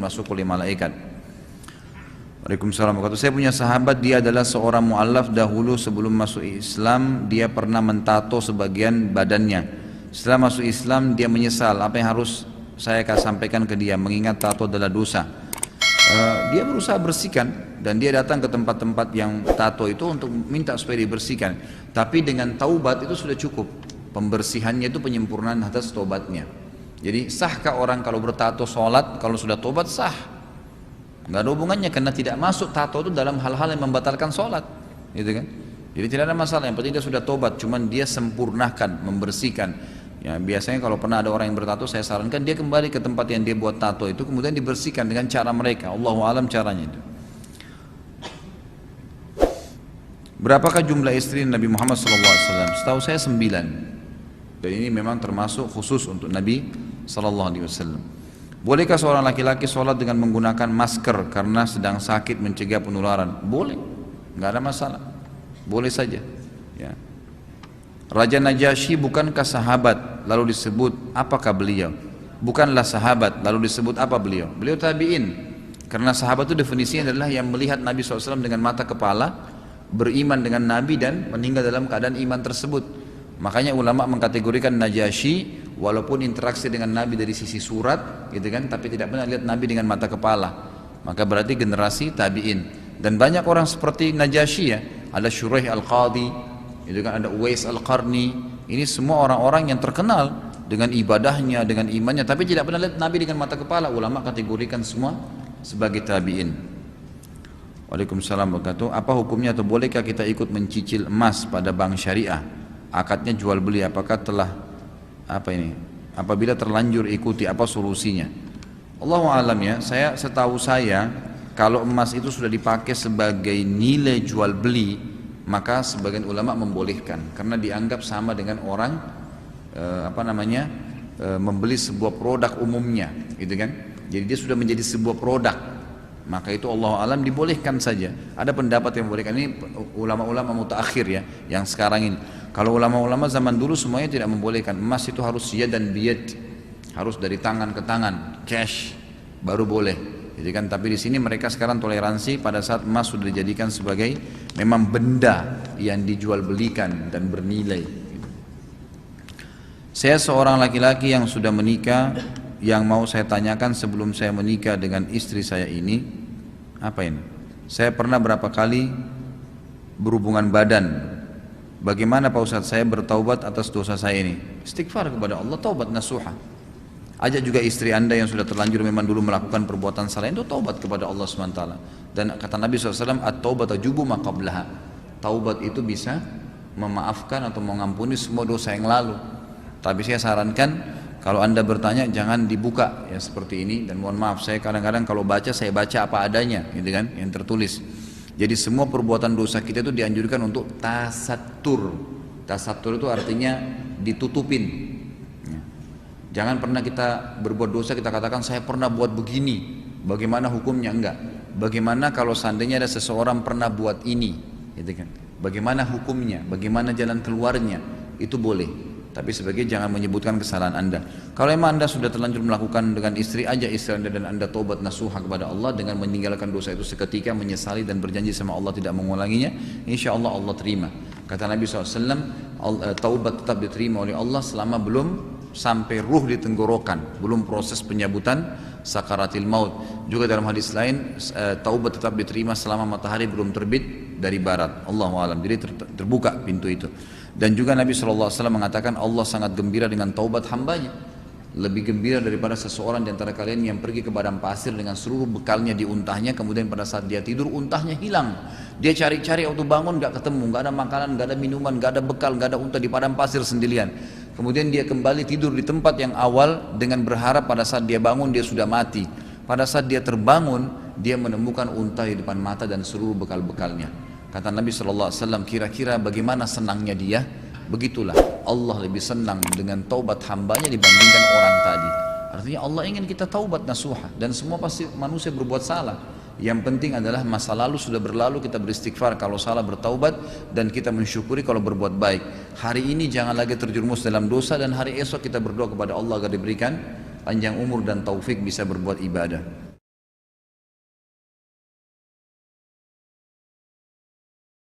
masuk oleh malaikat. Waalaikumsalam. Saya punya sahabat, dia adalah seorang mu'allaf. Dahulu sebelum masuk Islam dia pernah mentato sebagian badannya. Setelah masuk Islam dia menyesal. Apa yang harus saya sampaikan ke dia, mengingat tato adalah dosa? Dia berusaha bersihkan dan dia datang ke tempat-tempat yang tato itu untuk minta supaya dibersihkan. Tapi dengan taubat itu sudah cukup. Pembersihannya itu penyempurnaan atas taubatnya. Jadi sahkah orang kalau bertato sholat, kalau sudah taubat sah? Nggak ada hubungannya, karena tidak masuk tato itu dalam hal-hal yang membatalkan sholat, gitu kan? Jadi tidak ada masalah, yang penting dia sudah taubat, cuman dia sempurnakan, membersihkan. Ya, biasanya kalau pernah ada orang yang bertato, saya sarankan dia kembali ke tempat yang dia buat tato itu, kemudian dibersihkan dengan cara mereka. Allahu alam caranya itu. Berapakah jumlah istri Nabi Muhammad SAW? Setahu saya 9. Dan ini memang termasuk khusus untuk Nabi SAW. Bolehkah seorang laki-laki sholat dengan menggunakan masker karena sedang sakit mencegah penularan? Boleh, nggak ada masalah. Boleh saja. Ya. Raja Najasyi bukankah sahabat, lalu disebut apakah beliau? Bukanlah sahabat, lalu disebut apa beliau? Beliau tabi'in. Karena sahabat itu definisinya adalah yang melihat Nabi SAW dengan mata kepala, beriman dengan Nabi dan meninggal dalam keadaan iman tersebut. Makanya ulama mengkategorikan Najasyi walaupun interaksi dengan Nabi dari sisi surat, gitu kan, tapi tidak pernah lihat Nabi dengan mata kepala. Maka berarti generasi tabi'in. Dan banyak orang seperti Najasyi ya, ada Shuraih Al-Qadhi, itu kan, ada Uwais Al-Qarni. Ini semua orang-orang yang terkenal dengan ibadahnya, dengan imannya, tapi tidak pernah lihat Nabi dengan mata kepala. Ulama kategorikan semua sebagai tabi'in. Waalaikumsalam wabarakatuh. Apa hukumnya atau bolehkah kita ikut mencicil emas pada bank syariah? Akadnya jual beli, apakah telah apabila terlanjur ikuti, apa solusinya? Allahu alam ya. Setahu saya kalau emas itu sudah dipakai sebagai nilai jual beli, maka sebagian ulama membolehkan karena dianggap sama dengan orang membeli sebuah produk umumnya, gitu kan? Jadi dia sudah menjadi sebuah produk, maka itu Allah alam dibolehkan saja. Ada pendapat yang membolehkan, ini ulama-ulama mutaakhir ya, yang sekarang ini. Kalau ulama-ulama zaman dulu semuanya tidak membolehkan. Emas itu harus yad dan biyad, harus dari tangan ke tangan, cash, baru boleh. Jadi kan, tapi di sini mereka sekarang toleransi pada saat emas sudah dijadikan sebagai memang benda yang dijual belikan dan bernilai. Saya seorang laki-laki yang sudah menikah, yang mau saya tanyakan sebelum saya menikah dengan istri saya ini, saya pernah berapa kali berhubungan badan. Bagaimana Pak Ustadz saya bertaubat atas dosa saya ini? Istighfar kepada Allah, taubat nasuha. Ajak juga istri anda yang sudah terlanjur memang dulu melakukan perbuatan salah itu taubat kepada Allah SWT. Dan kata Nabi SAW, at-taubat tajubu ma qablaha. Taubat itu bisa memaafkan atau mengampuni semua dosa yang lalu. Tapi saya sarankan kalau anda bertanya jangan dibuka ya seperti ini. Dan mohon maaf, saya kadang-kadang kalau baca, saya baca apa adanya, gitu kan, yang tertulis. Jadi semua perbuatan dosa kita itu dianjurkan untuk tasattur. Tasattur itu artinya ditutupin. Jangan pernah kita berbuat dosa kita katakan saya pernah buat begini, bagaimana hukumnya? Enggak. Bagaimana kalau seandainya ada seseorang pernah buat ini, gitu kan? Bagaimana hukumnya? Bagaimana jalan keluarnya? Itu boleh. Tapi sebagai jangan menyebutkan kesalahan anda. Kalau memang anda sudah terlanjur melakukan dengan istri, aja istri anda dan anda taubat nasuha kepada Allah dengan meninggalkan dosa itu seketika, menyesali dan berjanji sama Allah tidak mengulanginya, insya Allah Allah terima. Kata Nabi SAW, taubat tetap diterima oleh Allah selama belum sampai ruh di tenggorokan, belum proses penyabutan sakaratil maut. Juga dalam hadis lain, taubat tetap diterima selama matahari belum terbit dari barat. Allahu alam. Jadi terbuka pintu itu. Dan juga Nabi SAW mengatakan Allah sangat gembira dengan taubat hambanya, lebih gembira daripada seseorang di antara kalian yang pergi ke padang pasir dengan seluruh bekalnya di untahnya, kemudian pada saat dia tidur untahnya hilang. Dia cari-cari waktu bangun gak ketemu, gak ada makanan, gak ada minuman, gak ada bekal, gak ada unta, di padang pasir sendirian. Kemudian dia kembali tidur di tempat yang awal dengan berharap pada saat dia bangun dia sudah mati. Pada saat dia terbangun, dia menemukan unta di depan mata dan seluruh bekal-bekalnya. Kata Nabi SAW, kira-kira bagaimana senangnya dia? Begitulah Allah lebih senang dengan taubat hambanya dibandingkan orang tadi. Artinya Allah ingin kita taubat nasuha. Dan semua pasti manusia berbuat salah. Yang penting adalah masa lalu sudah berlalu, kita beristighfar kalau salah, bertaubat, dan kita mensyukuri kalau berbuat baik. Hari ini jangan lagi terjerumus dalam dosa, dan hari esok kita berdoa kepada Allah agar diberikan panjang umur dan taufik bisa berbuat ibadah.